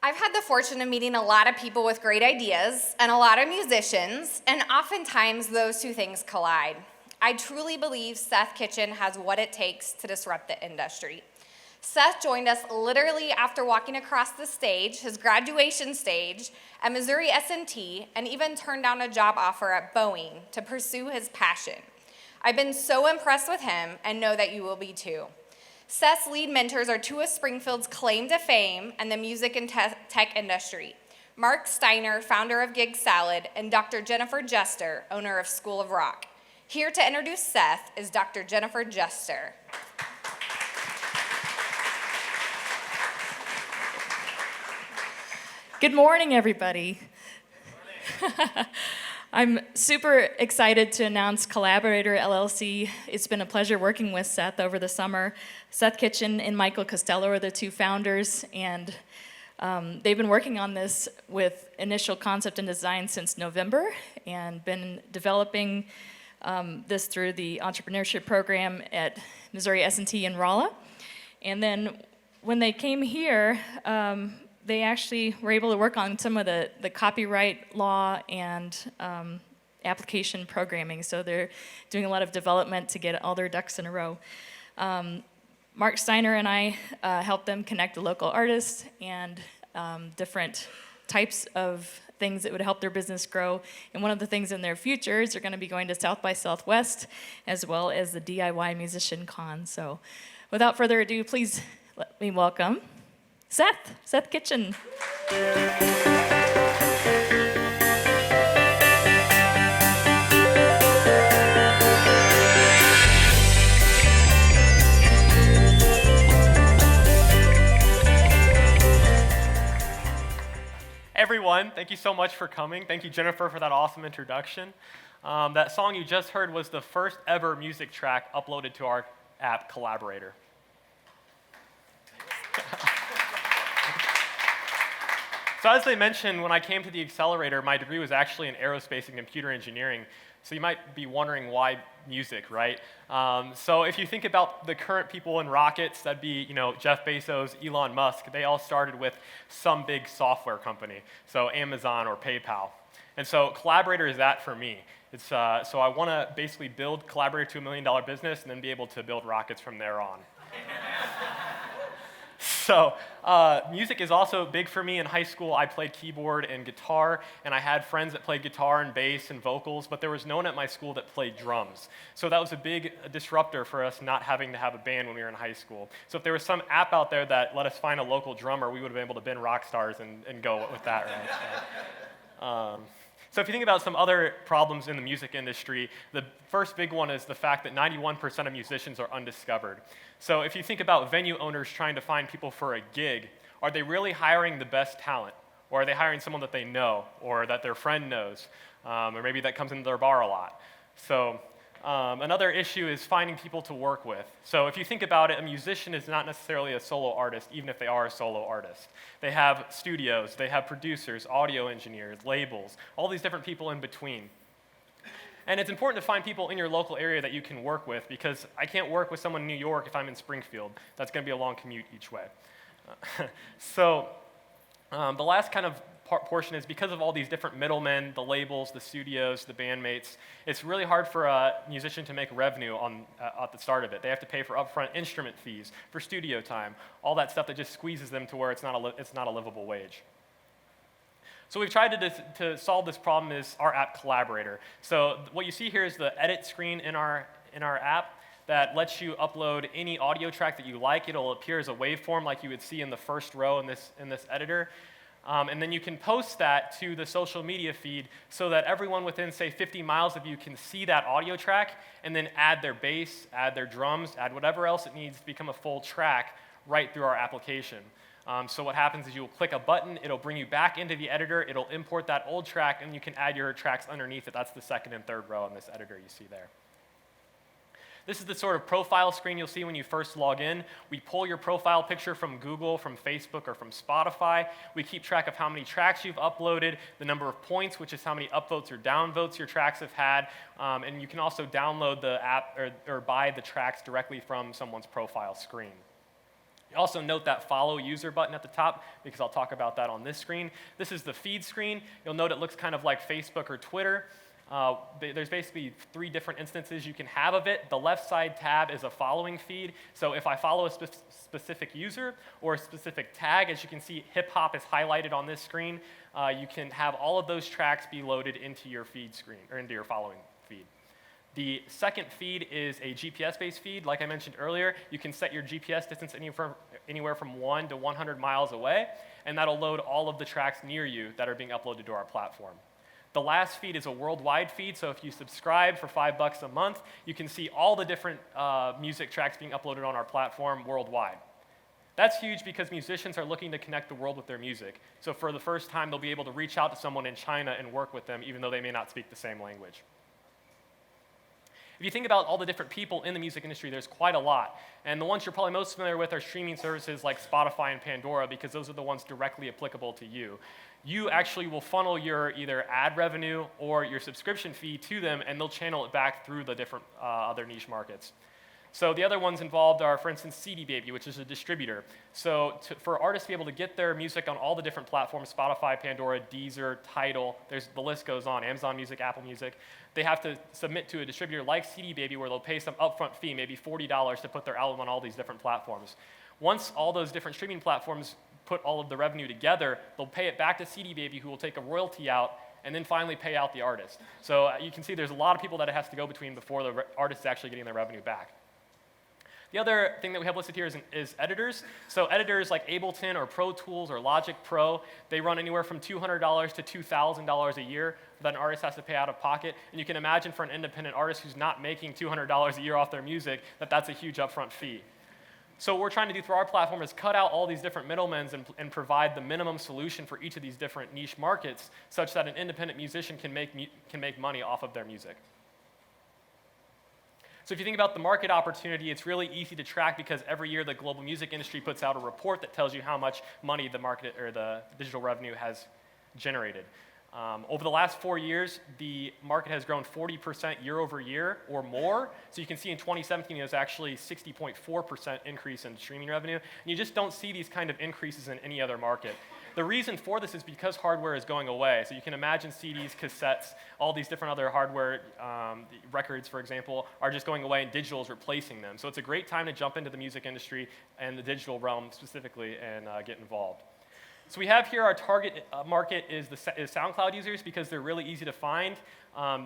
I've had the fortune of meeting a lot of people with great ideas and a lot of musicians, and oftentimes those two things collide. I truly believe Seth Kitchen has what it takes to disrupt the industry. Seth joined us literally after walking across the stage, his graduation stage, at Missouri S&T, and even turned down a job offer at Boeing to pursue his passion. I've been so impressed with him and know that you will be too. Seth's lead mentors are two of Springfield's claim to fame in the music and tech industry: Mark Steiner, founder of Gig Salad, and Dr. Jennifer Jester, owner of School of Rock. Here to introduce Seth is Dr. Jennifer Jester. Good morning, everybody. I'm super excited to announce Collaborator LLC. It's been a pleasure working with Seth over the summer. Seth Kitchen and Michael Costello are the two founders, and they've been working on this with initial concept and design since November, and been developing this through the entrepreneurship program at Missouri S&T in Rolla. And then when they came here, they actually were able to work on some of the copyright law and application programming. So they're doing a lot of development to get all their ducks in a row. Mark Steiner and I helped them connect the local artists and different types of things that would help their business grow. And one of the things in their future is they're going to be going to South by Southwest as well as the DIY Musician Con. So without further ado, please let me welcome Seth Kitchen. Everyone, thank you so much for coming. Thank you, Jennifer, for that awesome introduction. That song you just heard was the first ever music track uploaded to our app, Collaborator. So as they mentioned, when I came to the accelerator, my degree was actually in aerospace and computer engineering. So you might be wondering why music, right? So if you think about the current people in rockets, that'd be Jeff Bezos, Elon Musk. They all started with some big software company, so Amazon or PayPal. And so Collaborator is that for me. It's so I want to basically build Collaborator to $1 million business and then be able to build rockets from there on. So music is also big for me. In high school, I played keyboard and guitar, and I had friends that played guitar and bass and vocals, but there was no one at my school that played drums. So that was a big disruptor for us not having to have a band when we were in high school. So if there was some app out there that let us find a local drummer, we would have been able to bin rock stars and go with that, right? So if you think about some other problems in the music industry, the first big one is the fact that 91% of musicians are undiscovered. So if you think about venue owners trying to find people for a gig, are they really hiring the best talent? Or are they hiring someone that they know, or that their friend knows, or maybe that comes into their bar a lot? So another issue is finding people to work with. So if you think about it, a musician is not necessarily a solo artist, even if they are a solo artist. They have studios, they have producers, audio engineers, labels, all these different people in between. And it's important to find people in your local area that you can work with, because I can't work with someone in New York if I'm in Springfield. That's going to be a long commute each way. The last kind of portion is because of all these different middlemen, the labels, the studios, the bandmates, it's really hard for a musician to make revenue at the start of it. They have to pay for upfront instrument fees, for studio time, all that stuff that just squeezes them to where it's not a livable wage. So we've tried to solve this problem is our app Collaborator. So what you see here is the edit screen in our app that lets you upload any audio track that you like. It'll appear as a waveform like you would see in the first row in this editor. And then you can post that to the social media feed so that everyone within, say, 50 miles of you can see that audio track and then add their bass, add their drums, add whatever else it needs to become a full track right through our application. So what happens is you'll click a button, it'll bring you back into the editor, it'll import that old track, and you can add your tracks underneath it. That's the second and third row in this editor you see there. This is the sort of profile screen you'll see when you first log in. We pull your profile picture from Google, from Facebook, or from Spotify. We keep track of how many tracks you've uploaded, the number of points, which is how many upvotes or downvotes your tracks have had, and you can also download the app or buy the tracks directly from someone's profile screen. Also note that follow user button at the top, because I'll talk about that on this screen. This is the feed screen. You'll note it looks kind of like Facebook or Twitter. There's basically 3 different instances you can have of it. The left side tab is a following feed. So if I follow a specific user or a specific tag, as you can see, hip hop is highlighted on this screen. You can have all of those tracks be loaded into your feed screen, or into your following feed. The second feed is a GPS-based feed. Like I mentioned earlier, you can set your GPS distance anywhere from 1 to 100 miles away, and that'll load all of the tracks near you that are being uploaded to our platform. The last feed is a worldwide feed, so if you subscribe for $5 a month, you can see all the different music tracks being uploaded on our platform worldwide. That's huge because musicians are looking to connect the world with their music. So for the first time, they'll be able to reach out to someone in China and work with them, even though they may not speak the same language. If you think about all the different people in the music industry, there's quite a lot. And the ones you're probably most familiar with are streaming services like Spotify and Pandora, because those are the ones directly applicable to you. You actually will funnel your either ad revenue or your subscription fee to them, and they'll channel it back through the different other niche markets. So the other ones involved are, for instance, CD Baby, which is a distributor. So for artists to be able to get their music on all the different platforms, Spotify, Pandora, Deezer, Tidal, the list goes on, Amazon Music, Apple Music, they have to submit to a distributor like CD Baby, where they'll pay some upfront fee, maybe $40, to put their album on all these different platforms. Once all those different streaming platforms put all of the revenue together, they'll pay it back to CD Baby, who will take a royalty out and then finally pay out the artist. So you can see there's a lot of people that it has to go between before the artist is actually getting their revenue back. The other thing that we have listed here is editors. So editors like Ableton or Pro Tools or Logic Pro, they run anywhere from $200 to $2,000 a year that an artist has to pay out of pocket. And you can imagine for an independent artist who's not making $200 a year off their music, that's a huge upfront fee. So what we're trying to do through our platform is cut out all these different middlemen and provide the minimum solution for each of these different niche markets, such that an independent musician can make money off of their music. So if you think about the market opportunity, it's really easy to track, because every year the global music industry puts out a report that tells you how much money the market or the digital revenue has generated. Over the last 4 years, the market has grown 40% year over year or more. So you can see in 2017, it was actually 60.4% increase in streaming revenue. And you just don't see these kind of increases in any other market. The reason for this is because hardware is going away. So you can imagine CDs, cassettes, all these different other hardware, records, for example, are just going away, and digital is replacing them. So it's a great time to jump into the music industry and the digital realm specifically and get involved. So we have here our target market is SoundCloud users, because they're really easy to find.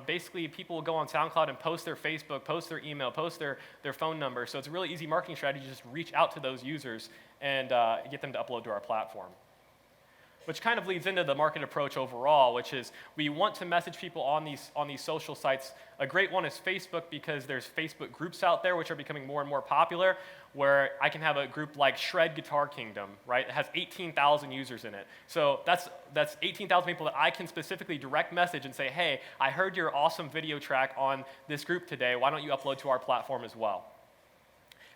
Basically, people will go on SoundCloud and post their Facebook, post their email, post their phone number. So it's a really easy marketing strategy to just reach out to those users and get them to upload to our platform. Which kind of leads into the market approach overall, which is we want to message people on these social sites. A great one is Facebook, because there's Facebook groups out there which are becoming more and more popular, where I can have a group like Shred Guitar Kingdom, right? It has 18,000 users in it. So that's 18,000 people that I can specifically direct message and say, hey, I heard your awesome video track on this group today. Why don't you upload to our platform as well?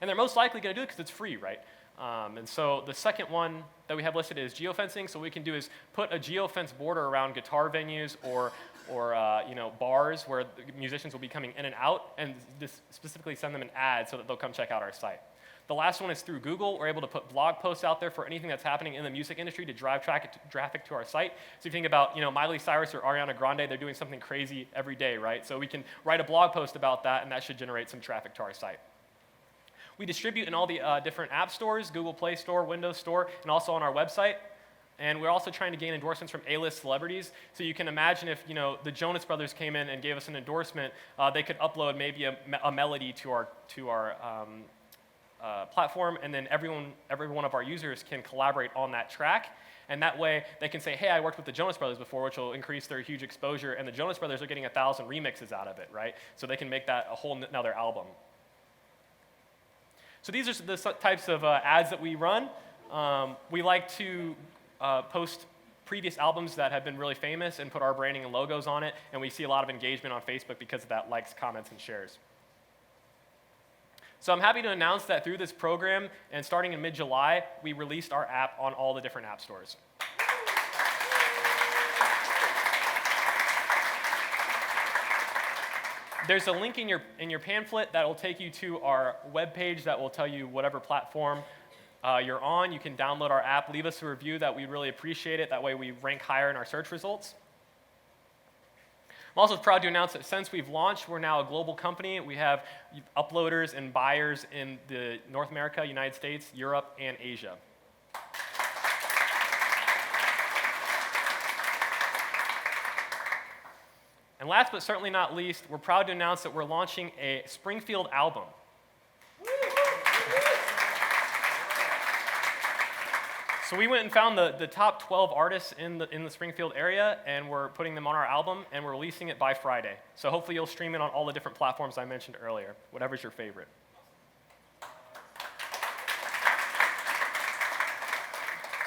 And they're most likely going to do it because it's free, right? And so the second one that we have listed is geofencing. So what we can do is put a geofence border around guitar venues or bars where musicians will be coming in and out, and just specifically send them an ad so that they'll come check out our site. The last one is through Google. We're able to put blog posts out there for anything that's happening in the music industry to drive traffic to our site. So if you think about Miley Cyrus or Ariana Grande, they're doing something crazy every day, right? So we can write a blog post about that, and that should generate some traffic to our site. We distribute in all the different app stores, Google Play Store, Windows Store, and also on our website. And we're also trying to gain endorsements from A-list celebrities. So you can imagine if the Jonas Brothers came in and gave us an endorsement, they could upload maybe a melody to our platform, and then every one of our users can collaborate on that track. And that way, they can say, hey, I worked with the Jonas Brothers before, which will increase their huge exposure, and the Jonas Brothers are getting 1,000 remixes out of it, right? So they can make that a whole another album. So these are the types of ads that we run. We like to post previous albums that have been really famous and put our branding and logos on it, and we see a lot of engagement on Facebook because of that, likes, comments, and shares. So I'm happy to announce that through this program, and starting in mid-July, we released our app on all the different app stores. There's a link in your pamphlet that will take you to our webpage that will tell you whatever platform you're on, you can download our app, leave us a review. That we'd really appreciate it. That way we rank higher in our search results. I'm also proud to announce that since we've launched, we're now a global company. We have uploaders and buyers in the North America, United States, Europe, and Asia. And last but certainly not least, we're proud to announce that we're launching a Springfield album. So we went and found the top 12 artists in the Springfield area, and we're putting them on our album, and we're releasing it by Friday. So hopefully you'll stream it on all the different platforms I mentioned earlier, whatever's your favorite.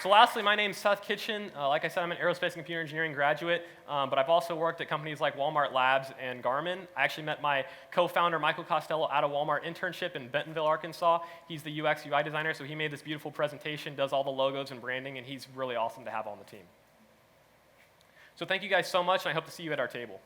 So lastly, my name's Seth Kitchen. Like I said, I'm an aerospace and computer engineering graduate, but I've also worked at companies like Walmart Labs and Garmin. I actually met my co-founder, Michael Costello, at a Walmart internship in Bentonville, Arkansas. He's the UX UI designer, so he made this beautiful presentation, does all the logos and branding, and he's really awesome to have on the team. So thank you guys so much, and I hope to see you at our table.